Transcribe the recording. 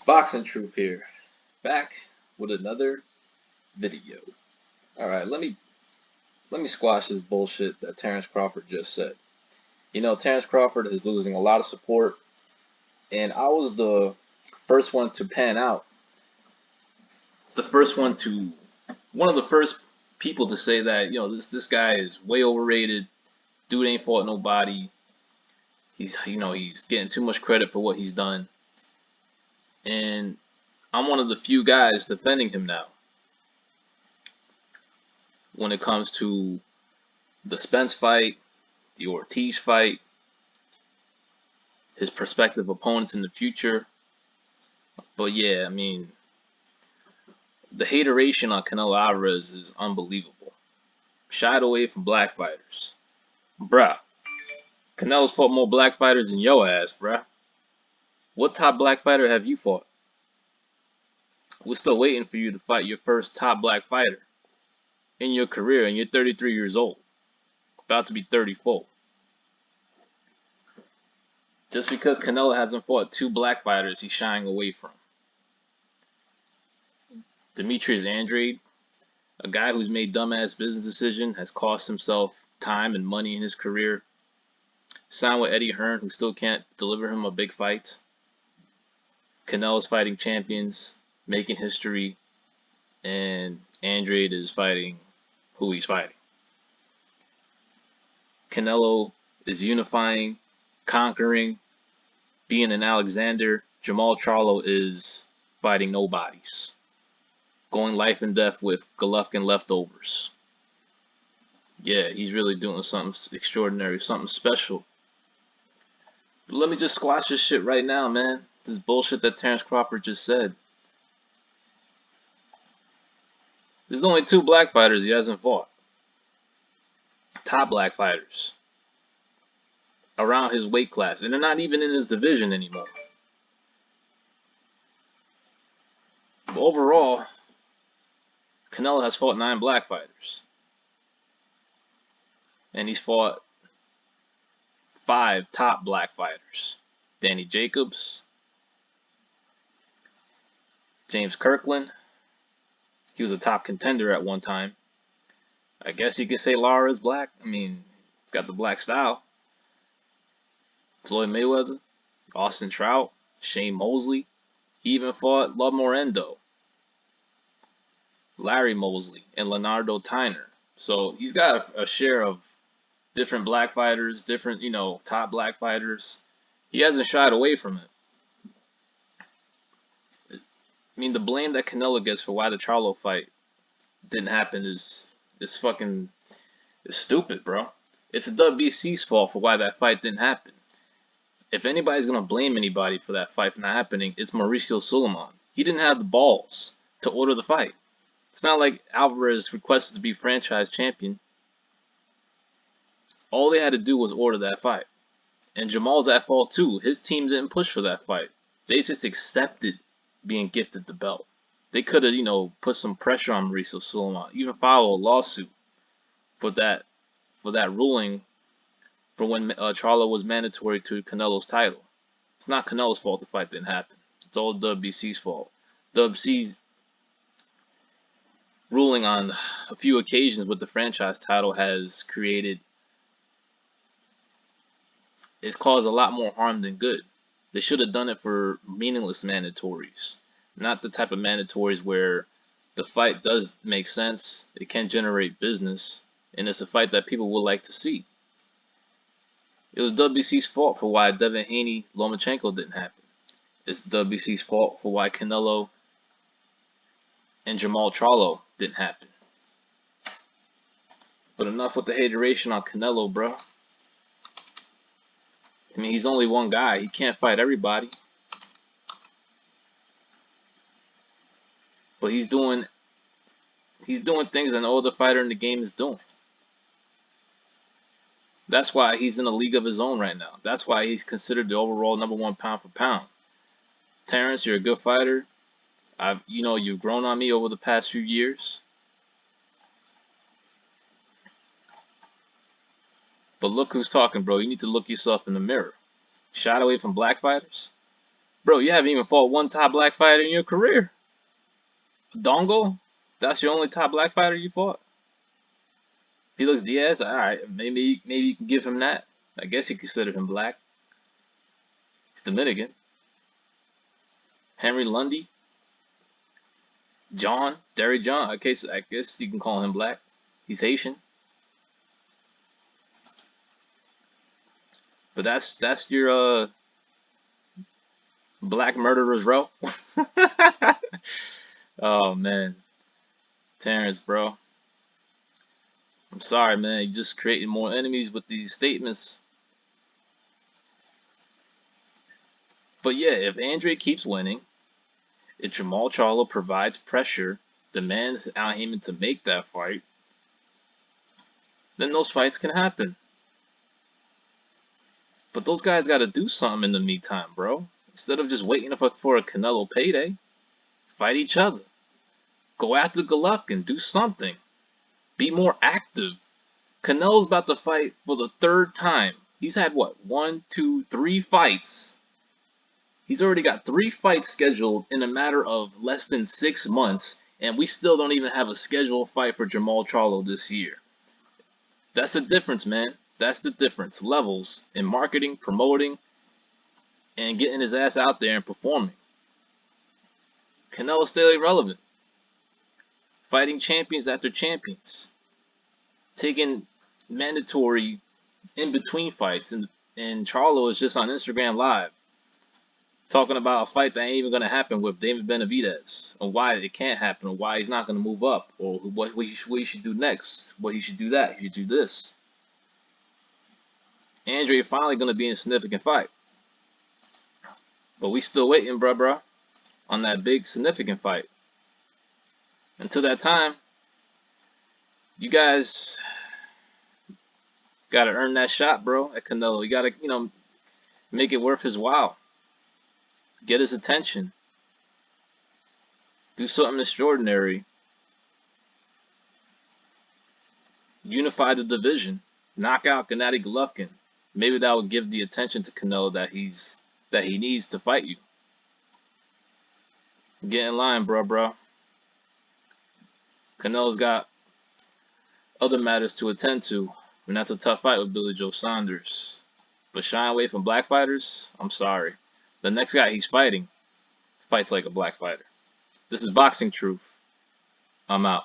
Boxing Truth here, back with another video. All right, let me squash this bullshit that Terence Crawford just said. Terence Crawford is losing a lot of support, and I was the first one to pan out, one of the first people to say that this guy is way overrated. Dude ain't fought nobody. He's getting too much credit for what he's done, and I'm one of the few guys defending him now when it comes to the Spence fight, the Ortiz fight, his prospective opponents in the future. But yeah, I mean, the hateration on Canelo Alvarez is unbelievable. Shied away from black fighters. Bruh, Canelo's fought more black fighters than yo ass, bruh. What top black fighter have you fought? We're still waiting for you to fight your first top black fighter in your career, and you're 33 years old. About to be 34. Just because Canelo hasn't fought two black fighters, he's shying away from. Demetrius Andrade, a guy who's made dumbass business decisions, has cost himself time and money in his career. Signed with Eddie Hearn, who still can't deliver him a big fight. Canelo's fighting champions, making history, and Andrade is fighting who he's fighting. Canelo is unifying, conquering, being an Alexander. Jamal Charlo is fighting nobodies. Going life and death with Golovkin leftovers. Yeah, he's really doing something extraordinary, something special. But let me just squash this shit right now, man. This bullshit that Terence Crawford just said. There's only two black fighters he hasn't fought. Top black fighters. Around his weight class. And they're not even in his division anymore. But overall, Canelo has fought 9 black fighters. And he's fought 5 top black fighters. Danny Jacobs, James Kirkland. He was a top contender at one time. I guess you could say Lara is black. I mean, he's got the black style. Floyd Mayweather, Austin Trout, Shane Mosley. He even fought Love Morendo, Larry Mosley, and Leonardo Tyner. So he's got a share of different black fighters, different, top black fighters. He hasn't shied away from it. I mean, the blame that Canelo gets for why the Charlo fight didn't happen is fucking is stupid, bro. It's the WBC's fault for why that fight didn't happen. If anybody's gonna blame anybody for that fight not happening, it's Mauricio Sulaiman. He didn't have the balls to order the fight. It's not like Alvarez requested to be franchise champion. All they had to do was order that fight. And Jamal's at fault too. His team didn't push for that fight. They just accepted being gifted the belt. They could have, put some pressure on Mauricio Sulaiman, even file a lawsuit for that ruling for when Charlo was mandatory to Canelo's title. It's not Canelo's fault the fight didn't happen. It's all WBC's fault. WBC's ruling on a few occasions with the franchise title has caused a lot more harm than good. They should have done it for meaningless mandatories, not the type of mandatories where the fight does make sense, it can generate business, and it's a fight that people would like to see. It was WBC's fault for why Devin Haney Lomachenko didn't happen. It's WBC's fault for why Canelo and Jamal Charlo didn't happen. But enough with the hateration on Canelo, bro. I mean, he's only one guy. He can't fight everybody. But he's doing things that no other fighter in the game is doing. That's why he's in a league of his own right now. That's why he's considered the overall #1 pound for pound. Terence, you're a good fighter. You've grown on me over the past few years. But look who's talking, bro. You need to look yourself in the mirror. Shied away from black fighters. Bro, you haven't even fought one top black fighter in your career. Dongo? That's your only top black fighter you fought? Felix Diaz? Alright, maybe you can give him that. I guess you consider him black. He's Dominican. Henry Lundy? John? Derry John? I guess you can call him black. He's Haitian. But that's your black murderers row. Oh man. Terrence, bro. I'm sorry, man. You're just creating more enemies with these statements. But yeah, if Andre keeps winning, if Jamal Charlo provides pressure, demands Al Haymon to make that fight, then those fights can happen. But those guys got to do something in the meantime, bro. Instead of just waiting for a Canelo payday, fight each other. Go after Golovkin. Do something. Be more active. Canelo's about to fight for the third time. He's had what? 1, 2, 3 fights. He's already got 3 fights scheduled in a matter of less than 6 months, and we still don't even have a scheduled fight for Jamal Charlo this year. That's the difference, man. That's the difference. Levels in marketing, promoting, and getting his ass out there and performing. Canelo's still irrelevant. Fighting champions after champions. Taking mandatory in-between fights. And Charlo is just on Instagram Live talking about a fight that ain't even going to happen with David Benavidez, or why it can't happen, or why he's not going to move up, or what he should do next, what he should do that, he should do this. Andre finally going to be in a significant fight. But we still waiting, bruh, on that big significant fight. Until that time, you guys got to earn that shot, bro, at Canelo. You got to, make it worth his while. Get his attention. Do something extraordinary. Unify the division. Knock out Gennady Golovkin. Maybe that will give the attention to Canelo that he needs to fight you. Get in line, bro. Canelo's got other matters to attend to. And that's a tough fight with Billy Joe Saunders. But shying away from black fighters, I'm sorry. The next guy he's fighting fights like a black fighter. This is Boxing Truth. I'm out.